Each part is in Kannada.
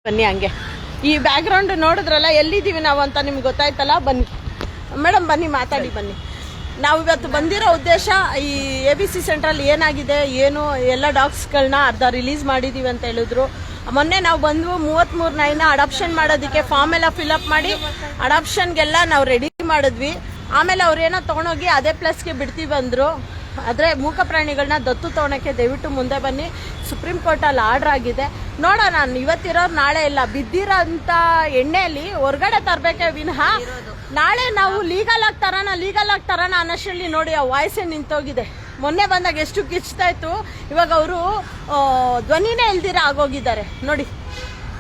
ಬನ್ನಿ ಹಂಗೆ ಈ ಬ್ಯಾಕ್ ಗ್ರೌಂಡ್ ನೋಡಿದ್ರಲ್ಲ ಎಲ್ಲಿದ್ದೀವಿ ನಾವು ಅಂತ ನಿಮ್ಗೆ ಗೊತ್ತಾಯ್ತಲ್ಲ. ಬನ್ನಿ ಮೇಡಮ್, ಬನ್ನಿ ಮಾತಾಡಿ ಬನ್ನಿ. ನಾವು ಇವತ್ತು ಬಂದಿರೋ ಉದ್ದೇಶ ಈ ABC ಸೆಂಟ್ರಲ್ಲಿ ಏನಾಗಿದೆ ಏನು ಎಲ್ಲ ಡಾಗ್ಸ್ಗಳನ್ನ ಅರ್ಧ ರಿಲೀಸ್ ಮಾಡಿದೀವಿ ಅಂತ ಹೇಳಿದ್ರು. ಮೊನ್ನೆ ನಾವು ಬಂದು 33 ನಾಯಿನ ಅಡಾಪ್ಷನ್ ಮಾಡೋದಕ್ಕೆ ಫಾರ್ಮ್ ಎಲ್ಲ ಫಿಲ್ಅಪ್ ಮಾಡಿ ಅಡಾಪ್ಷನ್ಗೆಲ್ಲ ನಾವು ರೆಡಿ ಮಾಡಿದ್ವಿ. ಆಮೇಲೆ ಅವ್ರೇನೋ ತೊಗೊಂಡೋಗಿ ಅದೇ ಪ್ಲೇಸ್ಗೆ ಬಿಡ್ತೀವಿ ಅಂದರು. ಆದರೆ ಮೂಕ ಪ್ರಾಣಿಗಳನ್ನ ದತ್ತು ತೊಗೊಳಕ್ಕೆ ದಯವಿಟ್ಟು ಮುಂದೆ ಬನ್ನಿ. ಸುಪ್ರೀಂ ಕೋರ್ಟಲ್ಲಿ ಆರ್ಡರ್ ಆಗಿದೆ. ನೋಡೋಣ, ಇವತ್ತಿರೋರು ನಾಳೆ ಇಲ್ಲ. ಬಿದ್ದಿರೋಂಥ ಎಣ್ಣೆಯಲ್ಲಿ ಹೊರಗಡೆ ತರಬೇಕೇ ವಿನಃ ನಾಳೆ ನಾವು ಲೀಗಲ್ ಆಗಿ ತರೋಣ ಅನ್ನೋಷ್ಟರಲ್ಲಿ ನೋಡಿ ಆ ವಾಯ್ಸೇ ನಿಂತೋಗಿದೆ. ಮೊನ್ನೆ ಬಂದಾಗ ಎಷ್ಟು ಕಿಚ್ತಾ ಇತ್ತು, ಇವಾಗ ಅವರು ಧ್ವನಿನೇ ಇಲ್ದಿರ ಆಗೋಗಿದ್ದಾರೆ ನೋಡಿ.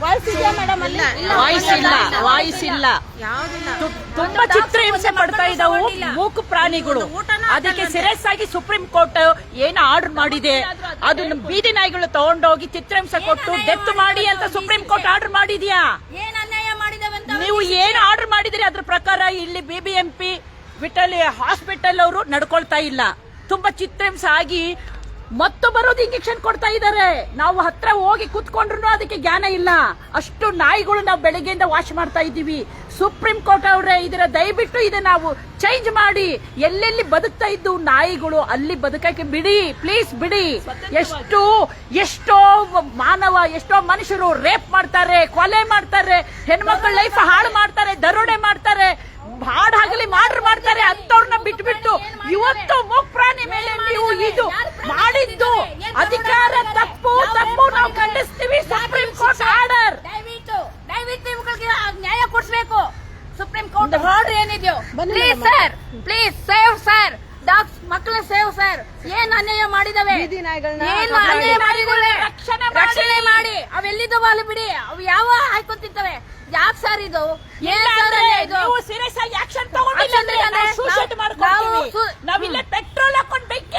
ವಾಯ್ಸ್ ಇದೆಯಾ ಮೇಡಮ್? ಅಲ್ಲಿ ವಾಯ್ಸ್ ಇಲ್ಲ. ತುಂಬಾ ಚಿತ್ರಹಿಂಸೆ ಪಡ್ತಾ ಇದ್ದಾವು ಮೂಕು ಪ್ರಾಣಿಗಳು. ಅದಕ್ಕೆ ಸೀರಿಯಸ್ ಆಗಿ ಸುಪ್ರೀಂ ಕೋರ್ಟ್ ಏನು ಆರ್ಡರ್ ಮಾಡಿದೆ, ಅದನ್ನ ಬೀದಿ ನಾಯಿಗಳು ತಗೊಂಡೋಗಿ ಚಿತ್ರಹಿಂಸೆ ಕೊಟ್ಟು ಡೆತ್ ಮಾಡಿ ಅಂತ ಸುಪ್ರೀಂ ಕೋರ್ಟ್ ಆರ್ಡರ್ ಮಾಡಿದ್ಯಾ? ನೀವು ಏನು ಆರ್ಡರ್ ಮಾಡಿದಿರಿ ಅದ್ರ ಪ್ರಕಾರ ಇಲ್ಲಿ BBMP ವಿಠಲ್ ಹಾಸ್ಪಿಟಲ್ ಅವರು ನಡ್ಕೊಳ್ತಾ ಇಲ್ಲ. ತುಂಬಾ ಚಿತ್ರಹಿಂಸೆ ಆಗಿ ಮತ್ತು ಬರೋದು ಇಂಜೆಕ್ಷನ್ ಕೊಡ್ತಾ ಇದ್ದಾರೆ. ನಾವು ಹತ್ರ ಹೋಗಿ ಕೂತ್ಕೊಂಡ್ರು ಅದಕ್ಕೆ ಜ್ಞಾನ ಇಲ್ಲ. ಅಷ್ಟು ನಾಯಿಗಳು ನಾವು ಬೆಳಗ್ಗೆಯಿಂದ ವಾಶ್ ಮಾಡ್ತಾ ಇದ್ದೀವಿ. ಸುಪ್ರೀಂ ಕೋರ್ಟ್ ಅವರೇ ಇದರ ದಯವಿಟ್ಟು ಇದನ್ನ ನಾವು ಚೇಂಜ್ ಮಾಡಿ, ಎಲ್ಲೆಲ್ಲಿ ಬದುಕ್ತಾ ಇದ್ದು ನಾಯಿಗಳು ಅಲ್ಲಿ ಬದುಕಕ್ಕೆ ಬಿಡಿ, ಪ್ಲೀಸ್ ಬಿಡಿ. ಎಷ್ಟೋ ಮನುಷ್ಯರು ರೇಪ್ ಮಾಡ್ತಾರೆ, ಕೊಲೆ ಮಾಡ್ತಾರೆ, ಹೆಣ್ಮಕ್ಳ ಲೈಫ್ ಹಾಳು ಮಾಡ್ತಾರೆ, ದರೋಡೆ ಮಾಡ್ತಾರೆ, ಹಾಡಾಗಲಿ ಮಾಡ್ರ್ ಮಾಡ್ತಾರೆ. ಅಂತವ್ರನ್ನ ಬಿಟ್ಬಿಟ್ಟು ಇವತ್ತು ಮೂಕ್ ಪ್ರಾಣಿ ಮೇಲೆ ನೀವು ಇದು ಮಾಡಿದ್ದು ಅಧಿಕಾರ ತಪ್ಪು ನಾವು ಖಂಡಿಸ್ತೀವಿ. ಸುಪ್ರೀಂ ಕೋರ್ಟ್ ಆರ್ಡರ್ ದಯವಿಟ್ಟು ಇವುಗಳಿಗೆ ನ್ಯಾಯ ಕೊಡಿಸಬೇಕು. ಸುಪ್ರೀಂ ಕೋರ್ಟ್ ಆರ್ಡರ್ ಏನಿದೆಯೋ ಪ್ಲೀಸ್ ಸೇವ್ ಸರ್, ಡಾಗ್ಸ್ ಮಕ್ಕಳ ಸೇವ್ ಸರ್. ಏನ್ ಅನ್ಯಾಯ ಮಾಡಿದವೆ, ಏನು ಅನ್ಯಾಯ ಮಾಡಿದವೆ ರಕ್ಷಣೆ ಮಾಡಿ. ಅವೆಲ್ಲಿದ್ದಾವ ಅಲ್ಲಿ ಬಿಡಿ, ಅವು ಯಾವ ಹಾಯ್ಕೊತಿರ್ತವೆ. ಯಾಕೆ ಸರ್ ಇದು? ಸೀರಿಯಸ್ ಆಗಿ ಆಕ್ಷನ್ ತಗೊಂಡಿಲ್ಲ ಸೂಸೈಡ್ ಮಾಡ್ಕೊಳ್ತೀವಿ. ನಾವಿಲ್ಲ ಪೆಟ್ರೋಲ್ ಹಾಕೊಂಡು ಬೆಂಕಿ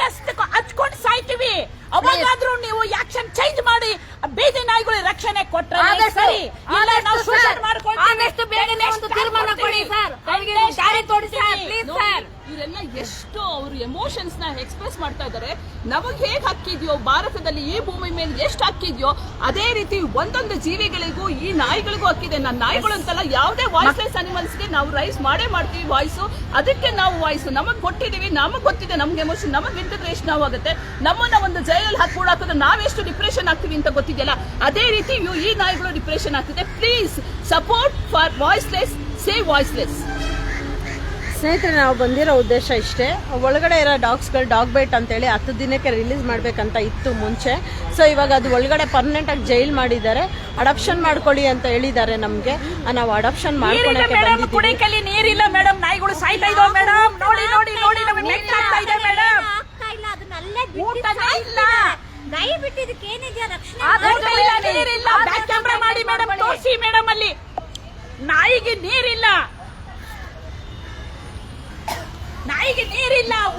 ಹಚ್ಕೊಂಡು ಸಾಯ್ತೀವಿ. ಅವಾಗಾದ್ರೂ ನೀವು ಆಕ್ಷನ್ ಚೇಂಜ್ ಮಾಡಿ ಬೀದಿ ನಾಯಿಗಳಿಗೆ ರಕ್ಷಣೆ ಕೊಟ್ರೆ ಸರಿ. ಇಲ್ಲ ನಾವು ಸೂಸೈಡ್ ಮಾಡ್ಕೊಳ್ತೀವಿ. ಆದಷ್ಟು ಬೇಗನೆ ಒಂದು ತೀರ್ಮಾನ ಕೊಡಿ ಸರ್, ಅವರಿಗೆ ದಾರಿ ತೋರಿಸಿ ಸರ್, ಪ್ಲೀಸ್ ಸರ್. ಇವರೆಲ್ಲ ಎಷ್ಟು ಅವರು ಎಮೋಷನ್ಸ್ ನ ಎಕ್ಸ್ಪ್ರೆಸ್ ಮಾಡ್ತಾ ಇದ್ದಾರೆ. ನಮಗ್ ಹೇಗ್ ಹಕ್ಕಿದ್ಯೋ ಭಾರತದಲ್ಲಿ ಈ ಭೂಮಿ ಮೇಲೆ ಎಷ್ಟು ಹಕ್ಕಿದ್ಯೋ ಅದೇ ರೀತಿ ಒಂದೊಂದು ಜೀವಿಗಳಿಗೂ ಈ ನಾಯಿಗಳಿಗೂ ಹಕ್ಕಿದೆ. ನಾನು ನಾಯಿಗಳು ಅಂತಲ್ಲ, ಯಾವುದೇ ವಾಯ್ಸ್ಲೆಸ್ ಅನಿಮಲ್ಸ್ಗೆ ನಾವು ರೈಸ್ ಮಾಡೇ ಮಾಡ್ತೀವಿ ವಾಯ್ಸು. ಅದಕ್ಕೆ ನಾವು ವಾಯ್ಸ್ ನಮಗ್ ಕೊಟ್ಟಿದೀವಿ, ನಮಗ್ ಗೊತ್ತಿದೆ ನಮ್ಗೆ ಎಮೋಷನ್. ನಮಗ್ ಬಿದ್ದಿದ್ರೆ ಎಷ್ಟು ನೋವಾಗುತ್ತೆ. ನಮ್ಮನ್ನ ಒಂದು ಜೈಲಲ್ಲಿ ಹಾಕಿದ್ರೆ ನಾವೆಷ್ಟು ಡಿಪ್ರೆಷನ್ ಆಗ್ತೀವಿ ಅಂತ ಗೊತ್ತಿದೆಯಲ್ಲ, ಅದೇ ರೀತಿ ಈ ನಾಯಿಗಳು ಡಿಪ್ರೆಷನ್ ಆಗ್ತಿದೆ. Please support for voiceless, save voiceless. ಸ್ನೇಹಿತರೆ, ನಾವು ಬಂದಿರೋ ಉದ್ದೇಶ ಇಷ್ಟೇ. ಒಳಗಡೆ ಇರೋ ಡಾಗ್ಸ್ಗಳು ಡಾಗ್ ಬೈಟ್ ಅಂತೇಳಿ 10 ದಿನಕ್ಕೆ ರಿಲೀಸ್ ಮಾಡಬೇಕಂತ ಇತ್ತು ಮುಂಚೆ. ಸೊ ಇವಾಗ ಅದು ಒಳಗಡೆ ಪರ್ಮನೆಂಟಾಗಿ ಜೈಲ್ ಮಾಡಿದ್ದಾರೆ. ಅಡಾಪ್ಷನ್ ಮಾಡ್ಕೊಳ್ಳಿ ಅಂತ ಹೇಳಿದ್ದಾರೆ ನಮಗೆ. ನಾವು ಅಡಾಪ್ಷನ್ ಮಾಡ್ಕೊಳ್ಳೋಕೆ ಕುಡಿಕಲ್ಲಿ ನೀರಿಲ್ಲ ಮೇಡಮ್, ನಾಯಿಗಳು ಸಾಯ್ತಾ ಇದಾವೆ ಮೇಡಮ್. ನೋಡಿ ನೋಡಿ ನೋಡಿ ನಮಗೆ ಬೇಕಾಗ್ತಾ ಇದೆ ಮೇಡಮ್. ಊಟನೇ ಇಲ್ಲ, ದಯವಿಟ್ಟು ಇದಕ್ಕೆ ಏನಿದೆಯಾ ರಕ್ಷಣೆ ನೀರಿಲ್ಲ. ಬ್ಯಾಕ್ ಕ್ಯಾಮ್ರಾ ಮಾಡಿ ಮೇಡಮ್, ತೋರಿಸಿ ಮೇಡಮ್. ಅಲ್ಲಿ ನಾಯಿಗೆ ನೀರಿಲ್ಲ,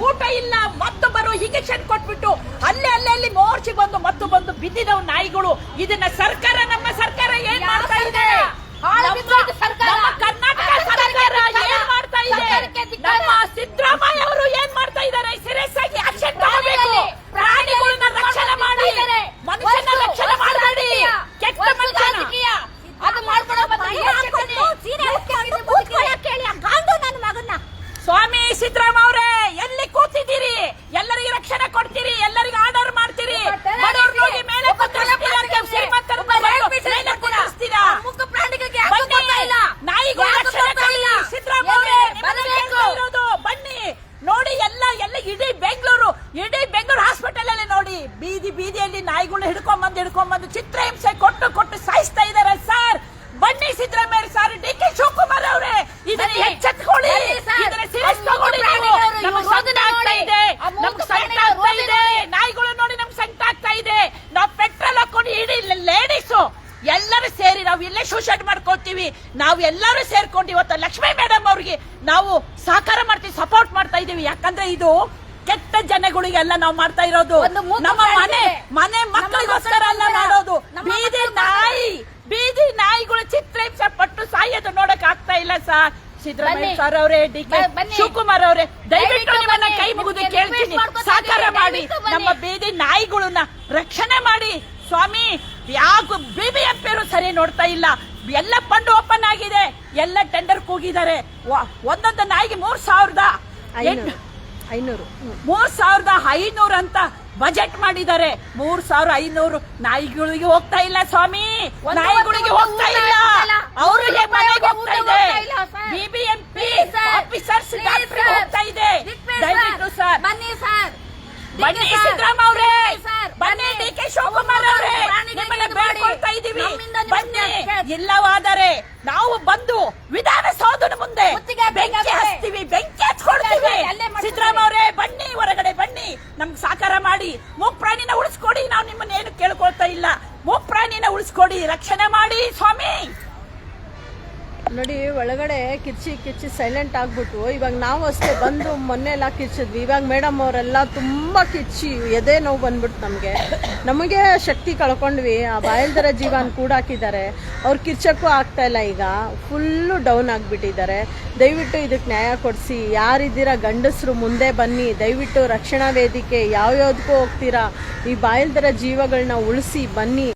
ಊಟ ಇಲ್ಲ. ಮತ್ತು ಬರೋ ಇಂಜೆಕ್ಷನ್ ಕೊಟ್ಬಿಟ್ಟು ಅಲ್ಲಿ ಮೋರ್ಚಿ ಬಂದು ಬಿದ್ದಿದವು ನಾಯಿಗಳು. ಇದನ್ನ ಸರ್ಕಾರ, ನಮ್ಮ ಸರ್ಕಾರ ಏನ್ ಮಾಡ್ತಾ ಇದೆ? ಕರ್ನಾಟಕ ಸರ್ಕಾರ ಏನ್ ಮಾಡ್ತಾ ಇದೆ? ನಮ್ಮ ಸಿದ್ದರಾಮಯ್ಯ ಅವರು ಏನ್ ಮಾಡ್ತಾ ಇದ್ದಾರೆ? ಸೀರಿಯಸ್ ಆಗಿ ಆಕ್ಷನ್ ತಗೋಬೇಕು. ಪ್ರಾಣಿಗಳನ್ನ ರಕ್ಷಣೆ ಮಾಡಿ, ಮನುಷ್ಯನ ರಕ್ಷಣೆ ಮಾಡಬೇಡಿ. ಕೆಟ್ಟ ಮನುಷ್ಯನ ಅದು ಮಾಡ್ಕೊಡೋ ಸ್ವಾಮಿ ಸಿದ್ದರಾಮಯ್ಯ ಅವರೇ, ಎಲ್ಲಿ ಕೂತಿದ್ದೀರಿ? ಎಲ್ಲರಿಗೆ ರಕ್ಷಣೆ ಕೊಡ್ತೀರಿ, ಎಲ್ಲರಿಗೆ ಆರ್ಡರ್ ಮಾಡ್ತೀರಿ. ಬಡವ್ರಿಗೆ ಮೇಲೆ ನಾಯಿಗಳು ರಕ್ಷಣೆ ಕೊಡಿ. ಸಿದ್ದರಾಮಯ್ಯ ಅವರೇ ಬನ್ನಿ ನೋಡಿ. ಎಲ್ಲ ಇಡೀ ಬೆಂಗಳೂರು ಹಾಸ್ಪಿಟಲ್ ಅಲ್ಲಿ ನೋಡಿ, ಬೀದಿಯಲ್ಲಿ ನಾಯಿಗಳು ಹಿಡ್ಕೊಂಡ್ಬಂದು ಚಿತ್ರಹಿಂಸೆ ಕೊಟ್ಟು ಸಾಯಿಸ್ತಾ ಇದ್ದಾರೆ ಸರ್. ಬನ್ನಿ ಸಿದ್ದರಾಮಯ್ಯ ಸರ್, DK ಶಿವಕುಮಾರ್ ಅವರೇ, ಇದನ್ನ ಎಚ್ಚೆತ್ತುಕೊಳ್ಳಿ, ಇದನ್ನ ಸೀರಿಯಸ್ ತಗೊಳ್ಳಿ. ನಮಗೆ ಸಂಕಟ ಆಗ್ತಾ ಇದೆ, ನಾಯಿಗಳು ನೋಡಿ ನಮ್ಗೆ ಸಂಕಟ ಆಗ್ತಾ ಇದೆ. ನಾವು ಪೆಟ್ರೋಲ್ ಹಾಕೊಂಡು ಇಡೀ ಲೇಡೀಸು ಎಲ್ಲರೂ ಸೇರಿ ನಾವು ಇಲ್ಲೇ ಸೂಸೈಡ್ ಮಾಡ್ಕೊಳ್ತೀವಿ. ನಾವು ಎಲ್ಲರೂ ಸೇರ್ಕೊಂಡು ಇವತ್ತು ಲಕ್ಷ್ಮೀ ಮೇಡಮ್ ಅವ್ರಿಗೆ ನಾವು ಸಹಕಾರ ಮಾಡ್ತೀವಿ, ಸಪೋರ್ಟ್ ಮಾಡ್ತಾ ಇದೀವಿ. ಯಾಕಂದ್ರೆ ಇದು ಕೆಟ್ಟ ಜನಗಳಿಗೆಲ್ಲ ನಾವು ಮಾಡ್ತಾ ಇರೋದು. ನಮ್ಮ ಮನೆ ಮಕ್ಕಳಿಗೋಸ್ಕರ ಅಲ್ಲ ಮಾಡೋದು. ಬೀದಿ ನಾಯಿಗಳು ಚಿತ್ರಹಿಂಸೆ ಪಟ್ಟು ಸಾಯೋದು ನೋಡಕ್ ಆಗ್ತಾ ಇಲ್ಲ ಸರ್. ಸಿದ್ದರಾಮಯ್ಯ ಸರ್ ಅವರೇ, DK ಶಿವಕುಮಾರ್ ಅವರೇ, ದಯವಿಟ್ಟು ನಿಮ್ಮನ್ನ ಕೈ ಮುಗಿದು ಕೇಳ್ತೀನಿ, ಸಹಕಾರ ಮಾಡಿ ನಮ್ಮ ಬೀದಿ ನಾಯಿಗಳನ್ನ ರಕ್ಷಣೆ ಮಾಡಿ ಸ್ವಾಮಿ. ಯಾವ BBMP ಅವರು ಸರಿ ನೋಡ್ತಾ ಇಲ್ಲ. ಎಲ್ಲ ಫಂಡ್ ಓಪನ್ ಆಗಿದೆ, ಎಲ್ಲ ಟೆಂಡರ್ ಕೂಗಿದ್ದಾರೆ. ಒಂದೊಂದು ನಾಯಿಗೆ 3,500 ಅಂತ ಬಜೆಟ್ ಮಾಡಿದ್ದಾರೆ. 3,500 ನಾಯಿಗಳಿಗೆ ಹೋಗ್ತಾ ಇಲ್ಲ ಸ್ವಾಮಿ, ನಾಯಿಗಳಿಗೆ ಹೋಗ್ತಾ ಇಲ್ಲ, ಅವರಿಗೆ ಮನೆಗೆ ಹೋಗ್ತಾ ಇದೆ. BBMP ಆಫೀಸರ್ಸ್ ಡಾಕ್ಟರ್ ಹೋಗ್ತಾ ಇದೆ. ದಯವಿಟ್ಟು ಸರ್ ಬನ್ನಿ, ಸಿದ್ದರಾಮಯ್ಯ ಅವರೇ ಬನ್ನಿ, DK ಶಿವಕುಮಾರ್ ಅವರೇ ನಿಮ್ಮನ್ನ ಬೇಡ್ಕೊಳ್ತಾ ಇದೀವಿ, ಬನ್ನಿ. ಇಲ್ಲವಾದರೆ ನಾವು ಬಂದು ವಿಧಾನಸೌಧದ ಮುಂದೆ ಬೆಂಕಿ ಹಚ್ತೀವಿ, ಬೆಂಕಿ ಹಚ್ಕೊಳ್ತೀವಿ. ಸಿದ್ದರಾಮಯ್ಯ ಅವರೇ ಬನ್ನಿ, ಹೊರಗಡೆ ಬನ್ನಿ, ನಮ್ಗೆ ಸಹಕಾರ ಮಾಡಿ. ಮೂಕ್ ಪ್ರಾಣಿನ ಉಳಿಸ್ಕೊಡಿ, ನಾವು ನಿಮ್ಮನ್ನ ಏನು ಕೇಳ್ಕೊಳ್ತಾ ಇಲ್ಲ. ಮೂಕ್ ಪ್ರಾಣಿನ ಉಳಿಸ್ಕೊಡಿ, ರಕ್ಷಣೆ ಮಾಡಿ ಸ್ವಾಮಿ. ನೋಡಿ, ಒಳಗಡೆ ಕಿಚ್ಚಿ ಸೈಲೆಂಟ್ ಆಗ್ಬಿಟ್ಟು ಇವಾಗ ನಾವು ಅಷ್ಟೇ ಬಂದು ಮೊನ್ನೆ ಎಲ್ಲ ಕಿಚ್ಚಿದ್ವಿ. ಇವಾಗ ಮೇಡಮ್ ಅವರೆಲ್ಲ ತುಂಬಾ ಕಿಚ್ಚಿ ಎದೆ ನೋವು ಬಂದ್ಬಿಟ್ಟು ನಮಗೆ ಶಕ್ತಿ ಕಳ್ಕೊಂಡ್ವಿ. ಆ ಬಾಯಲ್ದರ ಜೀವನ ಕೂಡ ಹಾಕಿದ್ದಾರೆ. ಅವ್ರು ಕಿಚ್ಚಕ್ಕೂ ಆಗ್ತಾ ಇಲ್ಲ, ಈಗ ಫುಲ್ಲು ಡೌನ್ ಆಗಿಬಿಟ್ಟಿದ್ದಾರೆ. ದಯವಿಟ್ಟು ಇದಕ್ಕೆ ನ್ಯಾಯ ಕೊಡಿಸಿ. ಯಾರಿದ್ದೀರಾ ಗಂಡಸರು ಮುಂದೆ ಬನ್ನಿ, ದಯವಿಟ್ಟು ರಕ್ಷಣಾ ವೇದಿಕೆ ಯಾವ್ಯಾವ್ದಕ್ಕೂ ಹೋಗ್ತೀರಾ, ಈ ಬಾಯಲ್ದರ ಜೀವಗಳನ್ನ ಉಳಿಸಿ ಬನ್ನಿ.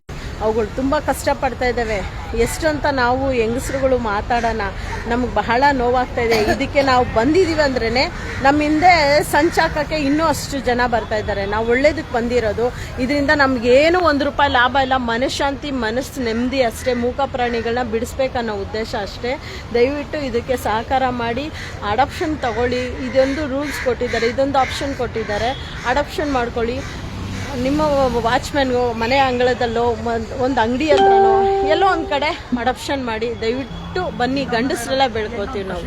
ಅವುಗಳು ತುಂಬ ಕಷ್ಟಪಡ್ತಾ ಇದ್ದಾವೆ. ಎಷ್ಟು ಅಂತ ನಾವು ಹೆಂಗಸರುಗಳು ಮಾತಾಡೋಣ, ನಮಗೆ ಬಹಳ ನೋವಾಗ್ತಾ ಇದೆ. ಇದಕ್ಕೆ ನಾವು ಬಂದಿದ್ದೀವಿ ಅಂದ್ರೇ ನಮ್ಮ ಹಿಂದೆ ಸಂಚಾಕಕ್ಕೆ ಇನ್ನೂ ಅಷ್ಟು ಜನ ಬರ್ತಾ ಇದ್ದಾರೆ. ನಾವು ಒಳ್ಳೇದಕ್ಕೆ ಬಂದಿರೋದು. ಇದರಿಂದ ನಮಗೇನು ₹1 ಲಾಭ ಇಲ್ಲ, ಮನಃಶಾಂತಿ, ಮನಸ್ಸು ನೆಮ್ಮದಿ ಅಷ್ಟೇ. ಮೂಕ ಪ್ರಾಣಿಗಳನ್ನ ಬಿಡಿಸ್ಬೇಕನ್ನೋ ಉದ್ದೇಶ ಅಷ್ಟೇ. ದಯವಿಟ್ಟು ಇದಕ್ಕೆ ಸಹಕಾರ ಮಾಡಿ, ಅಡಾಪ್ಷನ್ ತಗೊಳ್ಳಿ. ಇದೊಂದು ರೂಲ್ಸ್ ಕೊಟ್ಟಿದ್ದಾರೆ, ಇದೊಂದು ಆಪ್ಷನ್ ಕೊಟ್ಟಿದ್ದಾರೆ, ಅಡಾಪ್ಷನ್ ಮಾಡ್ಕೊಳ್ಳಿ. ನಿಮ್ಮ ವಾಚ್ಮ್ಯಾನ್ಗೋ, ಮನೆ ಅಂಗಳದಲ್ಲೋ, ಒಂದು ಅಂಗಡಿ ಹತ್ರನೋ ಎಲ್ಲೋ ಒಂದು ಕಡೆ ಅಡಾಪ್ಷನ್ ಮಾಡಿ. ದಯವಿಟ್ಟು ಬನ್ನಿ, ಗಂಡಸರೆಲ್ಲ ಬೆಳ್ಕೋತೀವಿ ನಾವು.